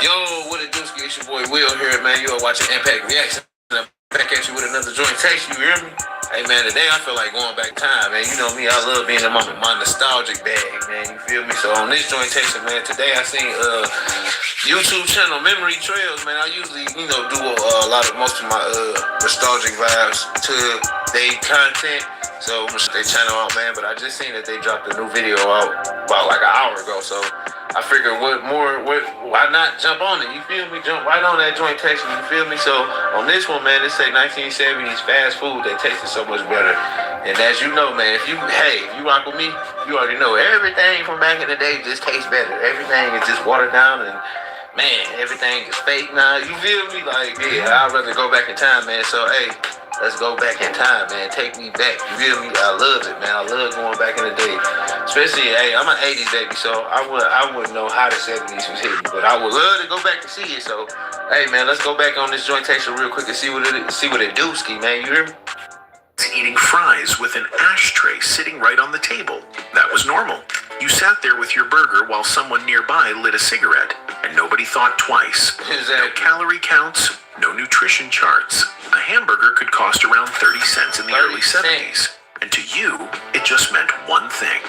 Yo, what it do? It's your boy Will here, man. You are watching Mpack Reaction. I'm back at you with another joint taste. You hear me? Hey, man, today I feel like going back time, man. You know me, I love being in my nostalgic bag, man. You feel me? So on this joint taste, man, today I seen YouTube channel Memory Trails, man. I usually, do a lot of most of my nostalgic vibes to their content. So they channel out, man. But I just seen that they dropped a new video out about like an hour ago. So I figured, why not jump on it? You feel me? Jump right on that joint tasting. You feel me? So on this one, man, it say 1970s fast food that tasted so much better. And as you know, man, if you rock with me, you already know everything from back in the day just tastes better. Everything is just watered down and man, everything is fake now. You feel me? Like, yeah, I'd rather go back in time, man. So hey, let's go back in time, man. Take me back. You feel me? I love it, man. I love going back in the day. Especially, hey, I'm an 80s baby, so I wouldn't know how the 70s was hitting, but I would love to go back to see it. So, hey, man, let's go back on this joint taste real quick and see what it do, ski, man. You hear me? Eating fries with an ashtray sitting right on the table. That was normal. You sat there with your burger while someone nearby lit a cigarette, and nobody thought twice. No calorie counts, no nutrition charts. A hamburger could cost around 30 cents in the early 70s. And to you, it just meant one thing.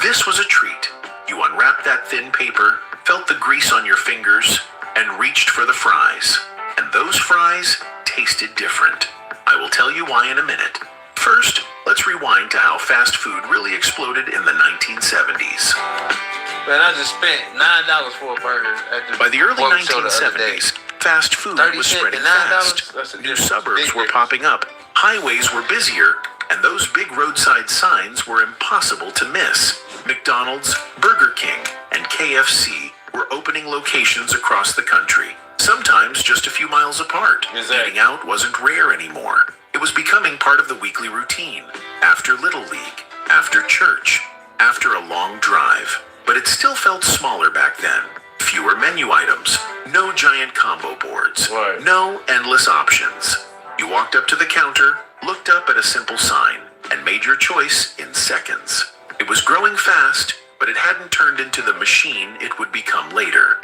This was a treat. You unwrapped that thin paper, felt the grease on your fingers, and reached for the fries. And those fries tasted different. I will tell you why in a minute. First, let's rewind to how fast food really exploded in the 1970s. Man, I just spent $9 for a burger. By the early 1970s, fast food was spreading fast. New suburbs were popping up, highways were busier, and those big roadside signs were impossible to miss. McDonald's, Burger King, and KFC were opening locations across the country, sometimes just a few miles apart. Eating out wasn't rare anymore. It was becoming part of the weekly routine, after Little League, after church, after a long drive. But it still felt smaller back then. Fewer menu items, no giant combo boards, no endless options. You walked up to the counter, looked up at a simple sign, and made your choice in seconds. It was growing fast, but it hadn't turned into the machine it would become later.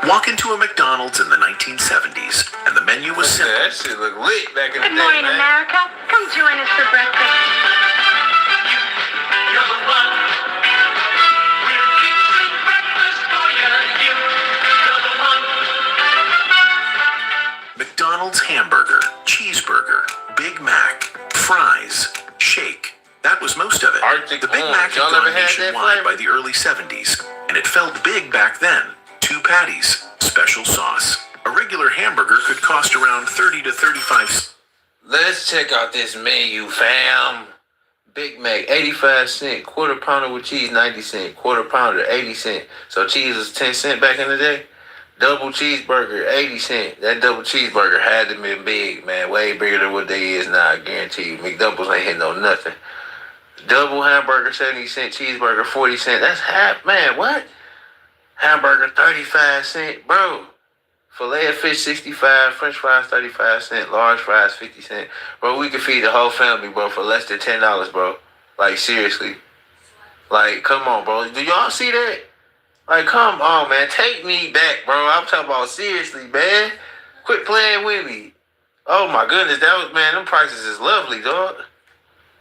Walk into a McDonald's in the 1970s, and the menu was simple. That shit look lit back in the day, man. Good morning, America. Come join us for breakfast. You're the one. We'll fix breakfast for you. You're the one. McDonald's hamburger, cheeseburger, Big Mac, fries, shake. That was most of it. The Big Mac had gone nationwide by the early 70s, and it felt big back then. 2 patties, special sauce. A regular hamburger could cost around 30 to 35. Let's check out this menu, fam. Big Mac, 85 cent. Quarter pounder with cheese, 90 cent. Quarter pounder, 80 cent. So cheese was 10 cent back in the day. Double cheeseburger, 80 cent. That double cheeseburger had to be big, man. Way bigger than what they is now, I guarantee you. McDoubles ain't hitting no nothing. Double hamburger, 70 cent. Cheeseburger, 40 cent. That's half, man, what? Hamburger, 35 cent, bro. Filet of fish, 65. French fries, 35 cent. Large fries, 50 cent. Bro, we could feed the whole family, bro, for less than $10, bro. Like, seriously. Like, come on, bro. Do y'all see that? Like, come on, man. Take me back, bro. I'm talking about seriously, man. Quit playing with me. Oh, my goodness. Them prices is lovely, dog.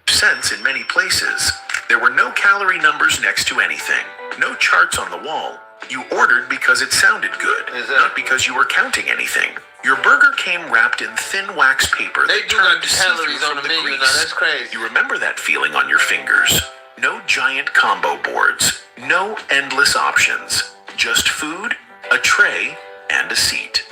Cents in many places. There were no calorie numbers next to anything. No charts on the wall. You ordered because it sounded good, not because you were counting anything. Your burger came wrapped in thin wax paper. They do got the calories on the menu now. That's crazy. You remember that feeling on your fingers. No giant combo boards. No endless options. Just food, a tray, and a seat.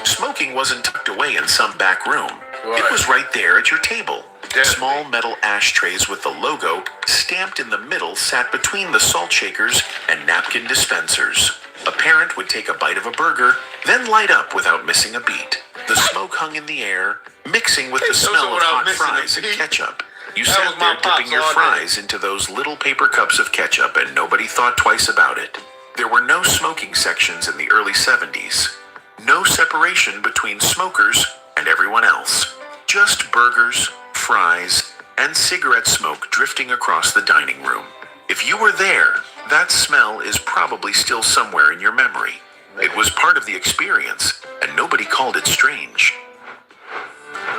Smoking wasn't tucked away in some back room. It was right there at your table. Small metal ashtrays with the logo stamped in the middle sat between the salt shakers and napkin dispensers. A parent would take a bite of a burger, then light up without missing a beat. The smoke hung in the air, mixing with the smell of hot fries and ketchup. You sat there dipping your fries into those little paper cups of ketchup, and nobody thought twice about it. There were no smoking sections in the early 70s. No separation between smokers and everyone else. Just burgers, fries, and cigarette smoke drifting across the dining room. If you were there, That smell is probably still somewhere in your memory. It was part of the experience, and nobody called it strange.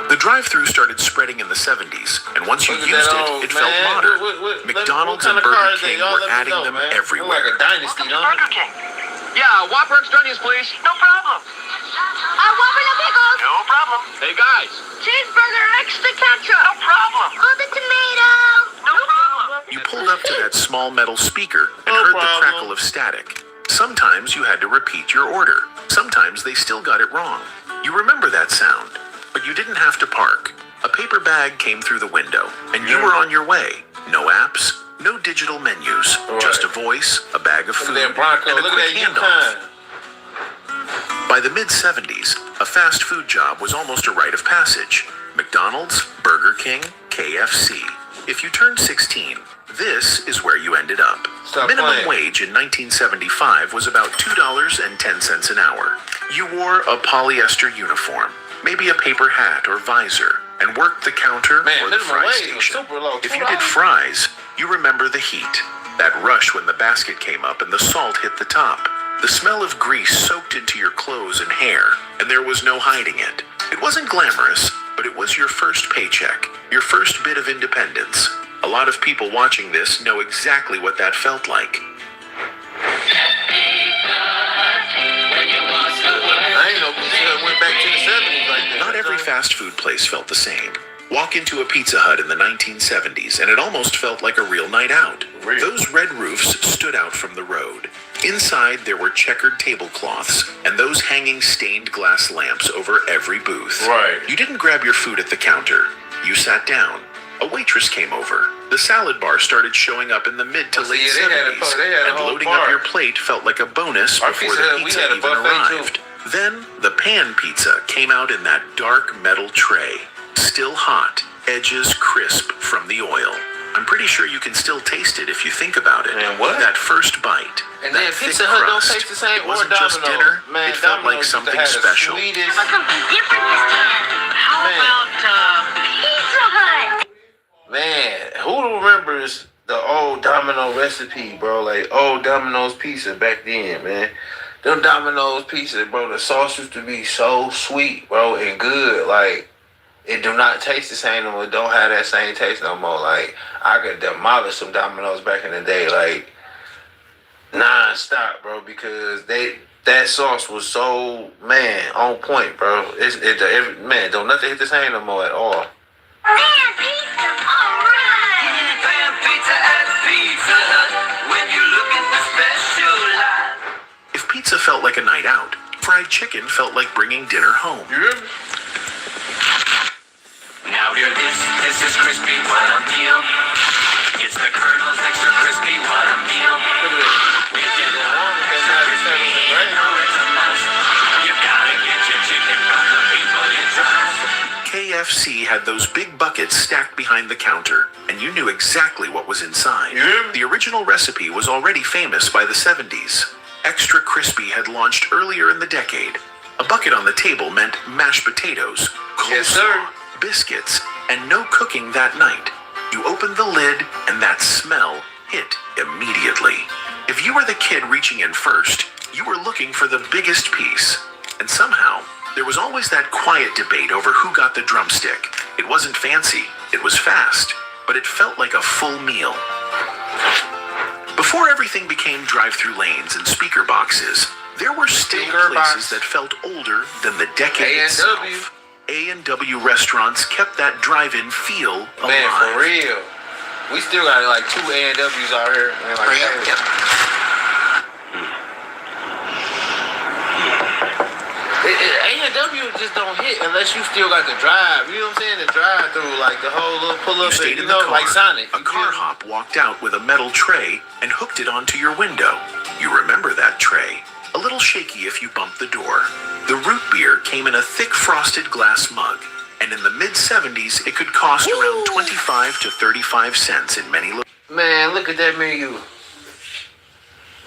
The drive-thru started spreading in the 70s, and once you used it, it felt modern. McDonald's and Burger King were adding them everywhere. Like a dynasty, don't it? Burger King. Yeah, Whopper extra onions, please. No problem. Whopper no pickles. No problem. Hey, guys. Cheeseburger extra ketchup. No problem. Oh, the tomato. No problem. You pulled up to that small metal speaker and heard the crackle of static. Sometimes you had to repeat your order. Sometimes they still got it wrong. You remember that sound, but you didn't have to park. A paper bag came through the window, and you were on your way. No apps, no digital menus, just a voice, a bag of food, and a quick handoff. By the mid-70s, a fast food job was almost a rite of passage. McDonald's, Burger King, KFC. If you turned 16, this is where you ended up. Minimum wage in 1975 was about $2.10 an hour. You wore a polyester uniform, maybe a paper hat or visor, and worked the counter or the fry station. If you did fries, you remember the heat. That rush when the basket came up and the salt hit the top. The smell of grease soaked into your clothes and hair, and there was no hiding it. It wasn't glamorous, but it was your first paycheck, your first bit of independence. A lot of people watching this know exactly what that felt like. I ain't know Pizza Hut went back to the 70s like that. Not every fast food place felt the same. Walk into a Pizza Hut in the 1970s, and it almost felt like a real night out. Those red roofs stood out from the road. Inside, there were checkered tablecloths and those hanging stained glass lamps over every booth. Right. You didn't grab your food at the counter. You sat down. A waitress came over. The salad bar started showing up in the mid to late 70s, and loading up your plate felt like a bonus before the pizza even arrived. Then, the pan pizza came out in that dark metal tray. Still hot, edges crisp from the oil. I'm pretty sure you can still taste it if you think about it. Man, what? That first bite. And that then thick Pizza Hut don't crust. taste the same It wasn't or just Domino's. dinner. Man, It felt like Domino's something had the special. sweetest- Something different this time. How Man. about, Pizza Hut. Man, who remembers the old Domino recipe, bro? Like old Domino's pizza back then, man. Them Domino's pizza, bro, the sauce used to be so sweet, bro, and good. Like, it do not taste the same no more. It don't have that same taste no more. Like, I could demolish some Domino's back in the day, like, non-stop, bro, because that sauce was so, man, on point, bro. Man, don't nothing hit the same no more at all. Man, pizza. All right. pan pizza at Pizza Hut when you're looking for special life. If pizza felt like a night out, fried chicken felt like bringing dinner home. You hear me? Now hear this is crispy, what a meal. It's the Colonel's extra crispy, what a meal. Look at this. We get it on extra crispy, you know it's a must. You gotta get your chicken from the people you trust. KFC had those big buckets stacked behind the counter, and you knew exactly what was inside. Yeah. The original recipe was already famous by the 70s. Extra Crispy had launched earlier in the decade. A bucket on the table meant mashed potatoes, Yes, coleslaw, sir. biscuits, and no cooking that night. You opened the lid, and that smell hit immediately. If you were the kid reaching in first, you were looking for the biggest piece. And somehow, there was always that quiet debate over who got the drumstick. It wasn't fancy, it was fast, but it felt like a full meal. Before everything became drive-through lanes and speaker boxes, there were still Speaker places box. that felt older than the decade A&W. itself. A&W restaurants kept that drive-in feel alive. Man, for real. We still got like 2 A&Ws out here. Man, like, Yep. A&W just don't hit unless you still got the drive. You know what I'm saying? The drive through, like the whole little pull You up, stayed you in the know, car. like Sonic. A car hop walked out with a metal tray and hooked it onto your window. You remember that tray. A little shaky if you bumped the door. The root beer came in a thick frosted glass mug. And in the mid-70s, it could cost around 25 to 35 cents in many locations. Man, look at that menu.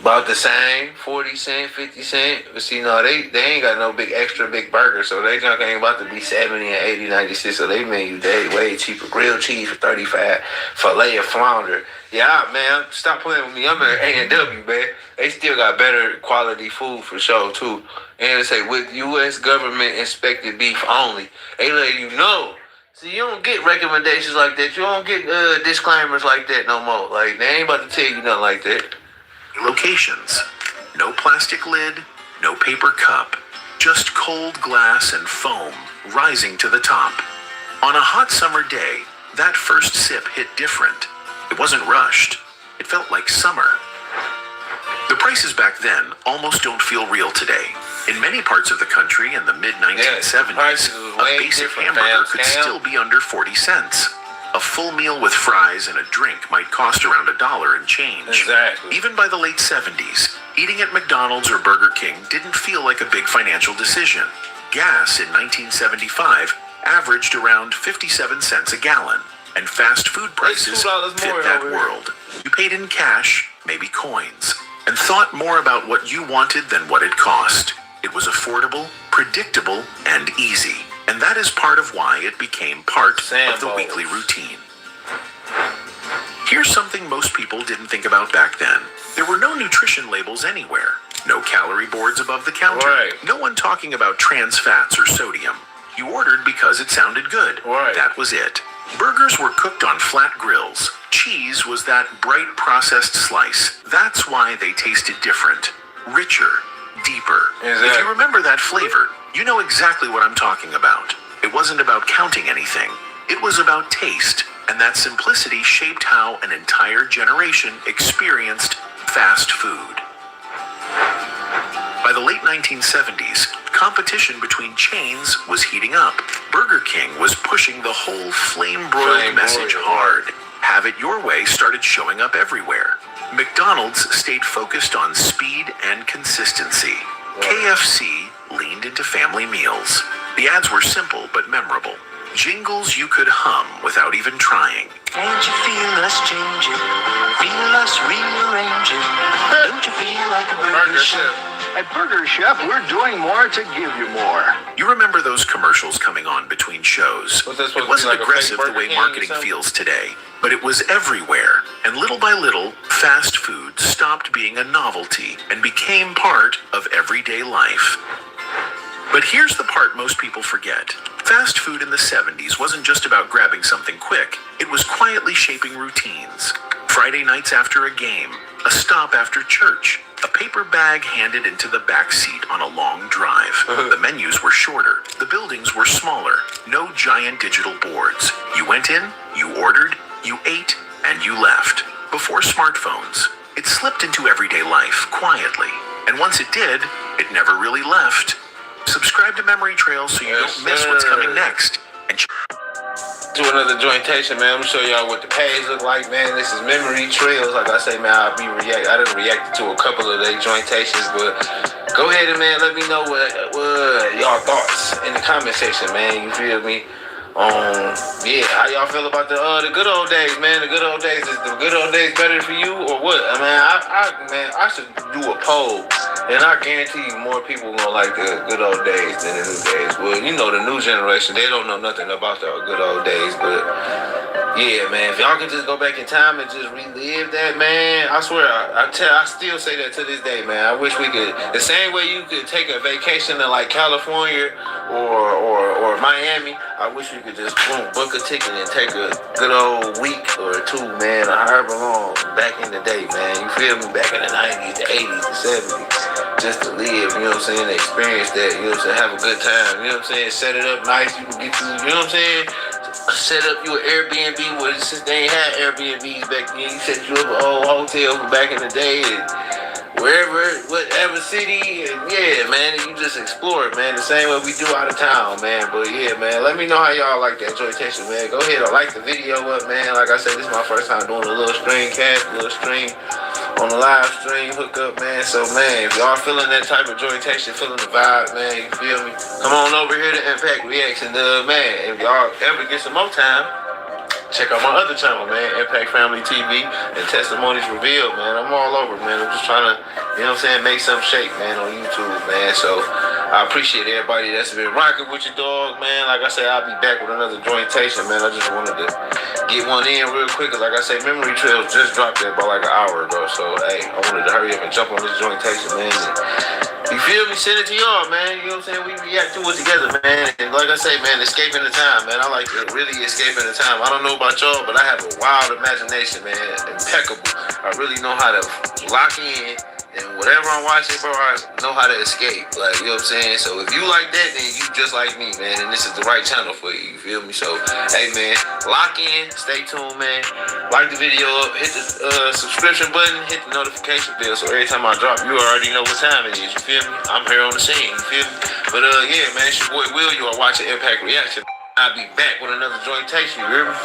About the same, 40 cent, 50 cent. But see, no, they ain't got no big extra big burger, so they junk ain't about to be 70 and 80, 96. So they menu they way cheaper. Grilled cheese for 35, filet of flounder. Yeah, man, stop playing with me. I'm at A&W, man. They still got better quality food for sure too. And they say with U.S. government inspected beef only. They let you know. See, you don't get recommendations like that. You don't get disclaimers like that no more. Like, they ain't about to tell you nothing like that. Locations. No plastic lid, no paper cup, just cold glass and foam rising to the top. On a hot summer day, that first sip hit different. It wasn't rushed. It felt like summer. The prices back then almost don't feel real today. In many parts of the country in the mid-1970s, a basic hamburger could still be under 40 cents. A full meal with fries and a drink might cost around $1 and change. Exactly. Even by the late 70s, eating at McDonald's or Burger King didn't feel like a big financial decision. Gas in 1975 averaged around 57 cents a gallon, and fast food prices fit that world. You paid in cash, maybe coins, and thought more about what you wanted than what it cost. It was affordable, predictable, and easy. And that is part of why it became part of the weekly routine. Here's something most people didn't think about back then. There were no nutrition labels anywhere. No calorie boards above the counter. Right. No one talking about trans fats or sodium. You ordered because it sounded good. Right. That was it. Burgers were cooked on flat grills. Cheese was that bright processed slice. That's why they tasted different, richer, deeper. Exactly. If you remember that flavor, you know exactly what I'm talking about. It wasn't about counting anything. It was about taste, and that simplicity shaped how an entire generation experienced fast food. By the late 1970s, competition between chains was heating up. Burger King was pushing the whole flame-broiled message hard. Have it your way started showing up everywhere. McDonald's stayed focused on speed and consistency. KFC leaned into family meals. The ads were simple but memorable. Jingles you could hum without even trying. Can't you feel us changing? Feel us rearranging? Don't you feel like a burger chef? At Burger Chef, we're doing more to give you more. You remember those commercials coming on between shows? It wasn't aggressive the way marketing feels today, but it was everywhere. And little by little, fast food stopped being a novelty and became part of everyday life. But here's the part most people forget. Fast food in the 70s wasn't just about grabbing something quick. It was quietly shaping routines. Friday nights after a game, a stop after church, a paper bag handed into the back seat on a long drive. The menus were shorter. The buildings were smaller. No giant digital boards. You went in, you ordered, you ate, and you left. Before smartphones, it slipped into everyday life quietly. And once it did, it never really left. Subscribe to Memory Trail so you don't miss what's coming next. And do another jointation, man. I'm gonna show y'all what the page look like, man. This is Memory Trails. Like I say, man, I done reacted to a couple of their jointations, but go ahead and, man, let me know what y'all thoughts in the comment section, man. You feel me? Yeah, how y'all feel about the good old days, man? The good old days, is the good old days better for you or what? I should do a poll, and I guarantee you more people gonna like the good old days than the new days. Well, you know, the new generation, they don't know nothing about the good old days, but yeah, man, if y'all could just go back in time and just relive that, man, I swear, I still say that to this day, man. I wish we could, the same way you could take a vacation to like California or Miami, I wish we could just book a ticket and take a good old week or two, man, or however long back in the day, man. You feel me? Back in the 90s, the 80s, the 70s, just to live, you know what I'm saying? Experience that, you know what I'm saying? Have a good time, you know what I'm saying? Set it up nice, you can get you know what I'm saying? Set up you an Airbnb, where since they ain't had Airbnbs back then, you set you up an old hotel from back in the day, and wherever, whatever city, and yeah, man, you just explore it, man, the same way we do out of town, man. But yeah, man, let me know how y'all like that jointation, man. Go ahead and like the video up, man. Like I said, this is my first time doing a little screencast, a little stream on the live stream hookup, man. So, man, if y'all feeling that type of jointation, feeling the vibe, man, you feel me? Come on over here to Mpack Reaction, man. If y'all ever get some more time, check out my other channel, man, Mpack Family TV and Testimonies Revealed, man. I'm all over, man. I'm just trying to, you know what I'm saying, make some shape, man, on YouTube, man. So I appreciate everybody that's been rocking with your dog, man. Like I said, I'll be back with another jointation, man. I just wanted to get one in real quick. Like I say, Memory Trails just dropped that about like an hour ago. So, hey, I wanted to hurry up and jump on this jointation, man. You feel me? Send it to y'all, man. You know what I'm saying? We react to it together, man. And like I say, man, escaping the time, man. I like it, really escaping the time. I don't know about y'all, but I have a wild imagination, man. Impeccable. I really know how to lock in. And whatever I'm watching, bro, I know how to escape. Like, you know what I'm saying? So if you like that, then you just like me, man. And this is the right channel for you. You feel me? So, hey, man, lock in. Stay tuned, man. Like the video up. Hit the subscription button. Hit the notification bell. So every time I drop, you already know what time it is. You feel me? I'm here on the scene. You feel me? But, yeah, man, it's your boy Will. You are watching Mpack Reaction. I'll be back with another jointation. You hear me?